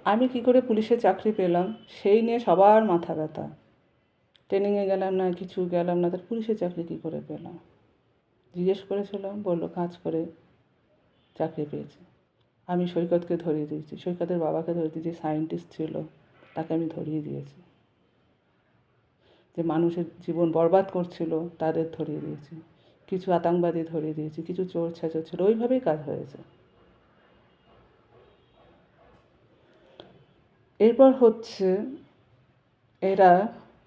আমি কী করে পুলিশে চাকরি পেলাম সেই নিয়ে সবার মাথা ব্যথা। ট্রেনিংয়ে গেলাম না, কিছু গেলাম না, তার পুলিশে চাকরি কী করে পেলাম? জিজ্ঞেস করেছিলাম, বললো কাজ করে চাকরি পেয়েছে। আমি সৈকতকে ধরিয়ে দিয়েছি, সৈকতের বাবাকে ধরিয়ে দিয়েছি, সায়েন্টিস্ট ছিল তাকে আমি ধরিয়ে দিয়েছি। যে মানুষের জীবন বরবাদ করছিল তাদের ধরিয়ে দিয়েছি, কিছু আতঙ্কবাদী ধরিয়ে দিয়েছি, কিছু চোর ছেঁচড় ছিল, ওইভাবেই কাজ হয়েছে। এরপর হচ্ছে এরা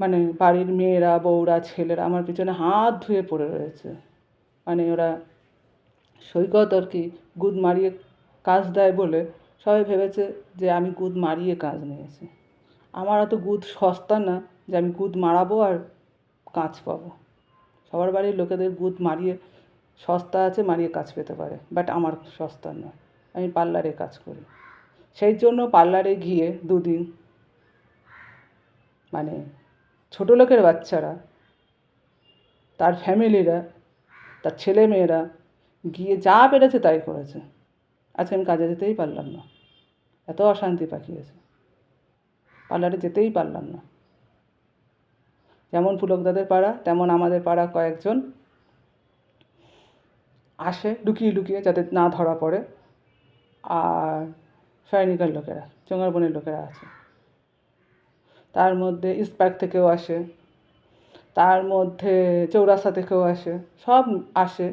মানে বাড়ির মেয়েরা, বউরা, ছেলেরা আমার পিছনে হাত ধুয়ে পড়ে রয়েছে। মানে ওরা সৈকত আর কি গুদ মারিয়ে কাজ দেয় বলে সবাই ভেবেছে যে আমি গুদ মারিয়ে কাজ নিয়েছি। আমার অত গুদ সস্তা না যে আমি গুদ মারাবো আর কাজ পাবো। সবার বাড়ির লোকেদের গুদ মারিয়ে সস্তা আছে, মারিয়ে কাজ পেতে পারে, বাট আমার সস্তা নয়। আমি পার্লারে কাজ করি, সেই জন্য পার্লারে গিয়ে 2 দিন মানে ছোটো লোকের বাচ্চারা, তার ফ্যামিলিরা, তার ছেলেমেয়েরা গিয়ে যা পেরেছে তাই করেছে। আজকে আমি কাজে যেতেই পারলাম না, এত অশান্তি পাকিয়েছে, পার্লারে যেতেই পারলাম না। যেমন পুলকদাদের পাড়া তেমন আমাদের পাড়া কয়েকজন আসে লুকিয়ে লুকিয়ে যাতে না ধরা পড়ে, আর সৈনিকের লোকেরা, চোঙারবনের লোকেরা আছে, তার মধ্যে ইস্পার্ক থেকেও আসে, তার মধ্যে চৌরাস্তা থেকেও আসে, সব আসে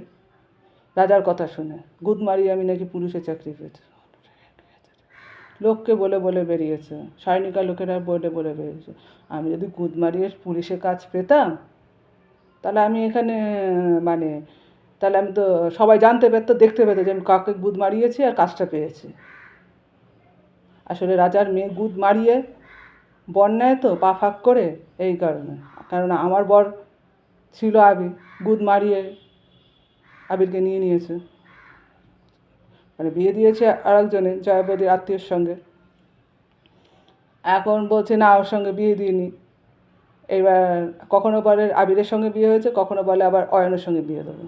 রাজার কথা শুনে গুদ মারিয়ে আমি নাকি পুলিশে চাকরি পেয়েছি। লোককে বলে বলে বেরিয়েছে, সৈনিকার লোকেরা বলে বলে বেরিয়েছে। আমি যদি গুদ মারিয়ে পুলিশে কাজ পেতাম তাহলে আমি এখানে মানে তাহলে আমি তো সবাই জানতে পারতো, দেখতে পেতো যে আমি কাকে গুদ মারিয়েছি আর কাজটা পেয়েছি। আসলে রাজার মেয়ে গুদ মারিয়ে বর নেয় তো পা ফাঁক করে, এই কারণে। কারণ আমার বর ছিল আবির, গুদ মারিয়ে আবিরকে নিয়ে নিয়েছে, মানে বিয়ে দিয়েছে আরেকজনে জয়াবতীর আত্মীয়র সঙ্গে। এখন বলছে না ওর সঙ্গে বিয়ে দিইনি। এবার কখনো বলে আবিরের সঙ্গে বিয়ে হয়েছে, কখনো বলে আবার অয়নের সঙ্গে বিয়ে দেবো।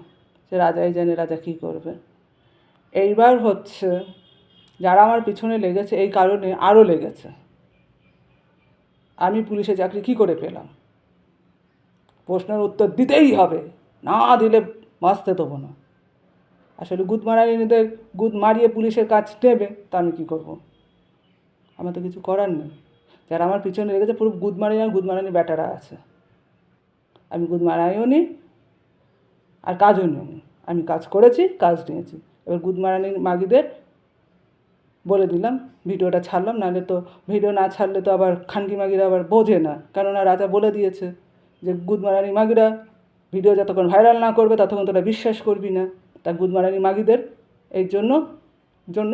সে রাজাই জানে রাজা কী করবে। এইবার হচ্ছে যারা আমার পিছনে লেগেছে এই কারণে আরও লেগেছে, আমি পুলিশে চাকরি কী করে পেলাম, প্রশ্নের উত্তর দিতেই হবে, না দিলে বাঁচতে দেবো না। আসলে গুদ মারানিদের গুদ মারিয়ে পুলিশের কাজ নেবে, তা আমি কী করবো? আমার তো কিছু করার নেই। যারা আমার পিছনে লেগেছে পুরো গুদ মারানি আর গুদ মারানি ব্যাটারা আছে। আমি গুদ মারাইও নি আর কাজও নিইনি, আমি কাজ করেছি, কাজ নিয়েছি। এবার গুদ মারানির মাগিদের বলে দিলাম, ভিডিওটা ছাড়লাম, নাহলে তো ভিডিও না ছাড়লে তো আবার খানকি মাগিরা আবার বোঝে না, কেননা রাজা বলে দিয়েছে যে গুদ মারানি মাগিরা ভিডিও যতক্ষণ ভাইরাল না করবে ততক্ষণ তোরা বিশ্বাস করবি না। তা গুদ মারানি মাগিদের এই জন্য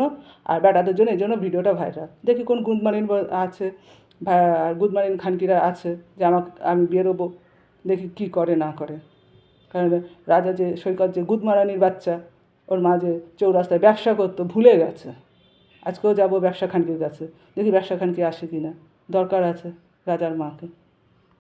আর ব্যাটাদের জন্য এই জন্য ভিডিওটা ভাইরাল। দেখি কোন গুদ মারানি আছে, গুদ মারানি খানকিরা আছে যে আমি বেরোবো, দেখি কী করে না করে। কারণ রাজা যে সৈকত যে গুদ মারানির বাচ্চা, ওর মা যে চৌরাস্তায় ব্যবসা করতো ভুলে গেছে। আজকেও যাবো ব্যবসা খানকির কাছে, দেখি ব্যবসা খানকি আসে কি না, দরকার আছে রাজার মাকে।